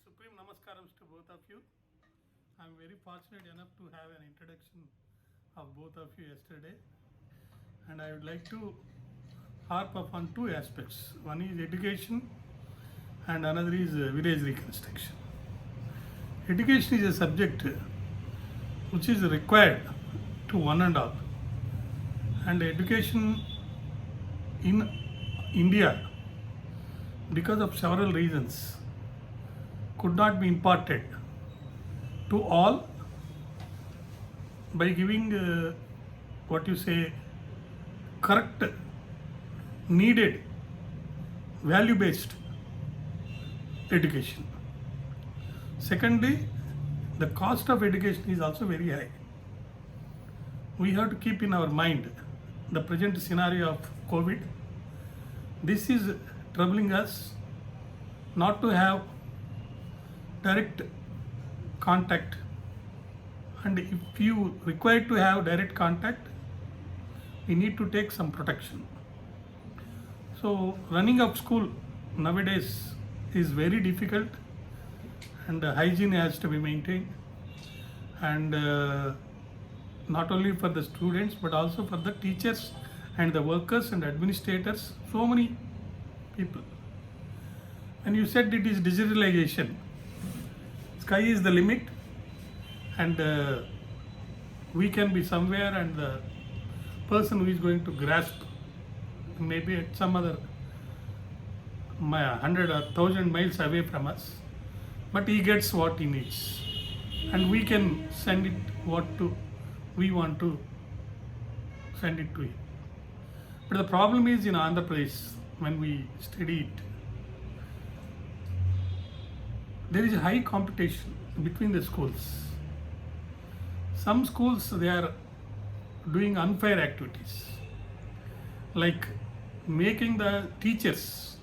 supreme namaskarams to both of you. I'm very fortunate enough to have an introduction of both of you yesterday, and I would like to harp upon two aspects. One is education and another is village reconstruction. Education is a subject which is required to one and all, and education in India, because of several reasons, could not be imparted to all by giving what you say correct, needed, value based education. Secondly, the cost of education is also very high. We have to keep in our mind the present scenario of COVID. This is troubling us not to have direct contact, and if you require to have direct contact, we need to take some protection. So running up school nowadays is very difficult, and hygiene has to be maintained, and not only for the students but also for the teachers and the workers and administrators, so many people. And you said it is digitalization. Sky is the limit, and we can be somewhere, and the person who is going to grasp maybe at some other 100 or 1000 miles away from us, but he gets what he needs, and we can send it we want to send it to him. But the problem is in Andhra Pradesh, when we study it, there is a high competition between the schools. Some schools, they are doing unfair activities, like making the teachers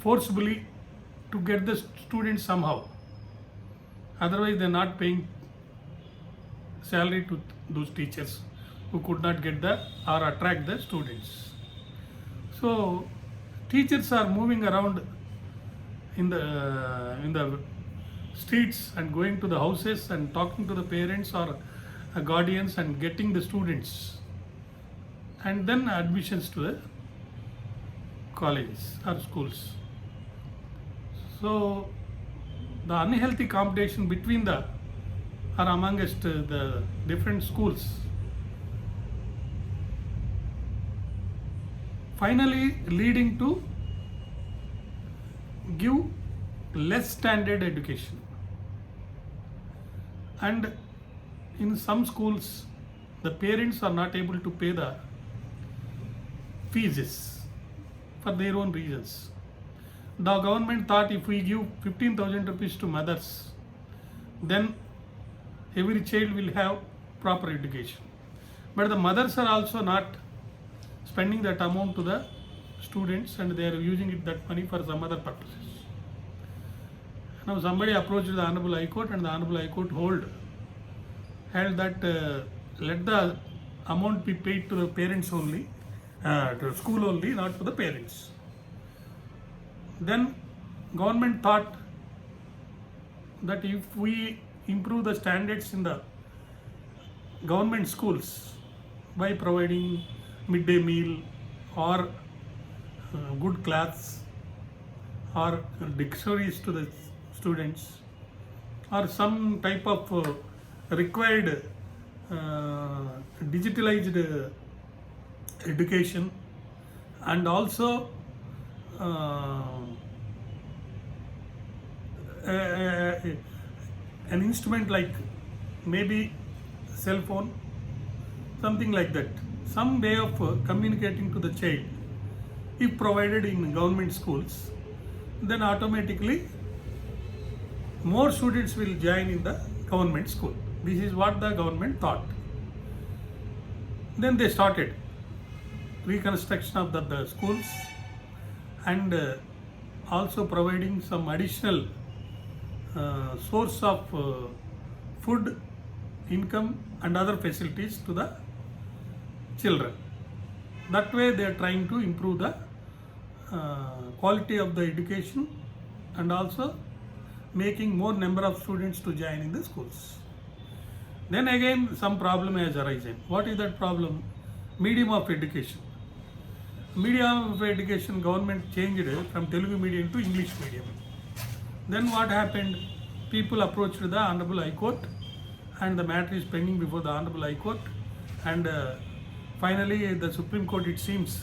forcibly to get the students somehow. Otherwise, they are not paying salary to those teachers who could not get or attract the students. So teachers are moving around in the streets and going to the houses and talking to the parents or guardians and getting the students, and then admissions to the colleges or schools. So the unhealthy competition between amongst the different schools finally leading to give less standard education. And in some schools, the parents are not able to pay the fees for their own reasons. The government thought if we give 15,000 rupees to mothers, then every child will have proper education. But the mothers are also not spending that amount to the students, and they are using that money for some other purposes. Now somebody approached the Honorable High Court, and the Honorable High Court held that let the amount be paid to the parents only, to the school only, not to the parents. Then government thought that if we improve the standards in the government schools by providing midday meal or good clothes or dictionaries to the students, or some type of required digitalized education, and also an instrument like maybe cell phone, something like that, some way of communicating to the child, if provided in government schools, then automatically more students will join in the government school. This is what the government thought. Then they started reconstruction of the schools, and also providing some additional source of food, income and other facilities to the children. That way they are trying to improve the quality of the education and also making more number of students to join in the schools. Then again some problem has arisen. What is that problem? Medium of education. Medium of education government changed from Telugu medium to English medium. Then what happened? People approached the Honorable High Court and the matter is pending before the Honorable High Court, and finally the Supreme Court, it seems,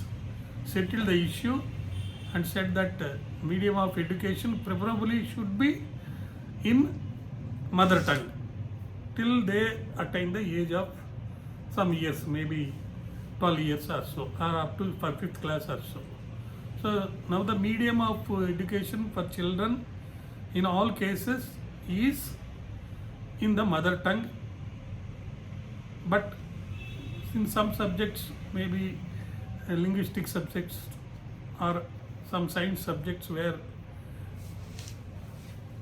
settled the issue and said that medium of education preferably should be in mother tongue till they attain the age of some years, maybe 12 years or so, or up to 5th class or so. So now the medium of education for children in all cases is in the mother tongue, but in some subjects, maybe linguistic subjects or some science subjects where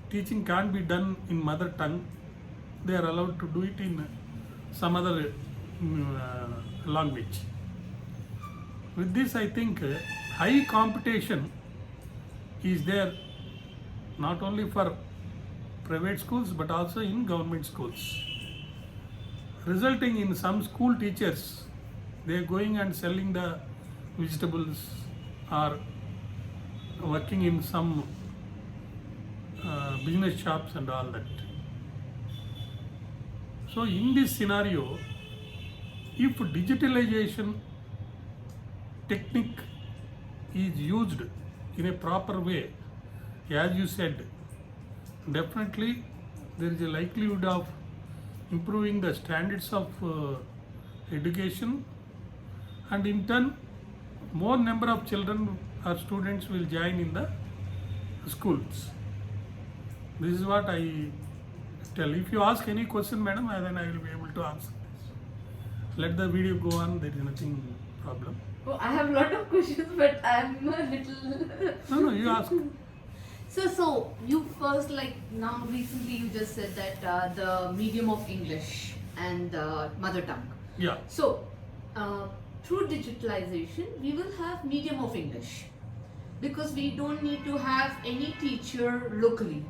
teaching can't be done in mother tongue, they are allowed to do it in some other language. With this, I think high competition is there not only for private schools but also in government schools, resulting in some school teachers, they are going and selling the vegetables or working in some business shops and all that. So in this scenario, if digitalization technique is used in a proper way, as you said, definitely there is a likelihood of improving the standards of education, and in turn more number of children or students will join in the schools. This is what I tell. If you ask any question, madam, then I will be able to answer this. Let the video go on, there is nothing problem. Oh, I have a lot of questions, but I'm a little. No, you ask. So you first, like now recently you just said that the medium of English and mother tongue. Yeah. So through digitalization, we will have medium of English because we don't need to have any teacher locally.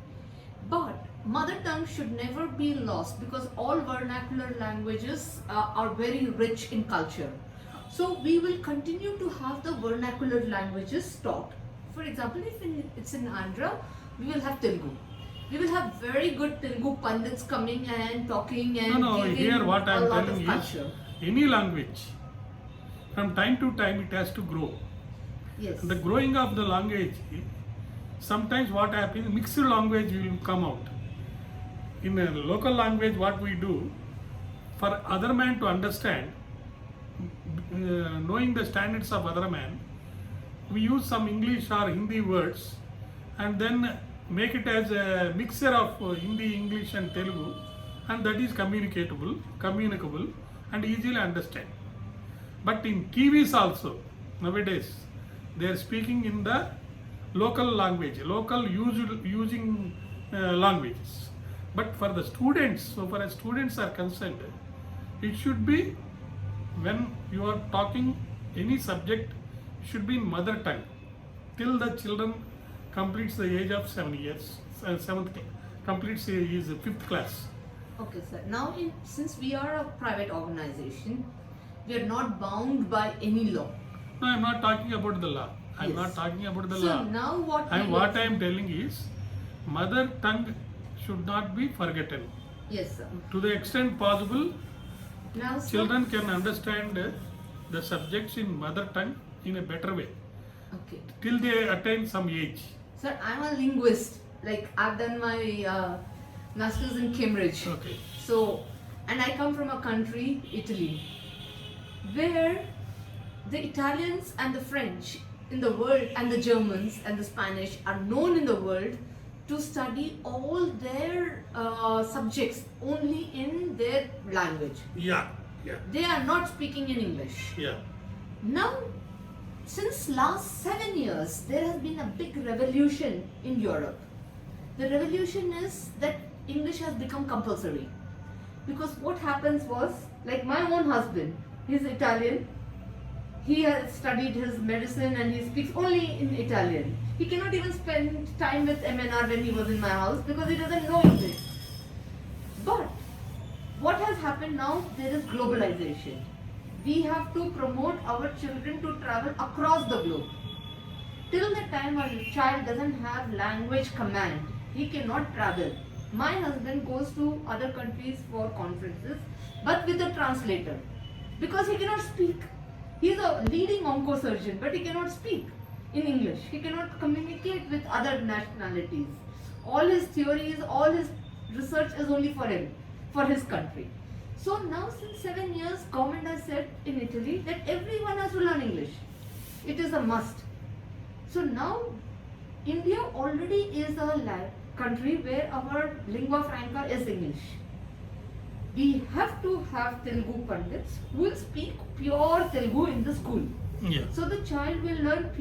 But mother tongue should never be lost because all vernacular languages are very rich in culture. So we will continue to have the vernacular languages taught. For example, if it's in Andhra, we will have Telugu. We will have very good Telugu pundits coming and talking and giving here what I am a lot telling of culture. is, any language, from time to time it has to grow. Yes. The growing of the language, sometimes what happens, mixed language will come out. In a local language, what we do, for other man to understand, knowing the standards of other man, we use some English or Hindi words and then make it as a mixture of Hindi, English and Telugu, and that is communicable and easily understand. But in Kiwis also, nowadays, they are speaking in the local language, local using languages. But for the students, so far as students are concerned, it should be, when you are talking any subject, should be in mother tongue till the children completes the age of 7 years, completes his 5th class. Okay, sir. Now, since we are a private organization, we are not bound by any law. No, I am not talking about the law. I am Yes. not talking about the So law. now what What I am telling is, mother tongue should not be forgotten. Yes, sir. To the extent possible, Now, sir, children can understand the subjects in mother tongue in a better way okay. till they attain some age. Sir, I'm a linguist. Like I've done my masters in Cambridge. Okay. So, and I come from a country, Italy, where the Italians and the French in the world and the Germans and the Spanish are known in the world to study all their subjects only in their language. Yeah. They are not speaking in English. Yeah. Now, since last 7 years, there has been a big revolution in Europe. The revolution is that English has become compulsory. Because what happens was, like my own husband, he's Italian. He has studied his medicine and he speaks only in Italian. He cannot even spend time with MNR when he was in my house because he doesn't know English. But what has happened now? There is globalization. We have to promote our children to travel across the globe. Till the time a child doesn't have language command, he cannot travel. My husband goes to other countries for conferences, but with a translator, because he cannot speak. He is a leading oncosurgeon, but he cannot speak in English. He cannot communicate with other nationalities. All his theories, all his research is only for him, for his country. So now since 7 years, government has said in Italy that everyone has to learn English. It is a must. So now India already is a country where our lingua franca is English. We have to have Telugu pundits who will speak pure Telugu in the school. Yeah. So the child will learn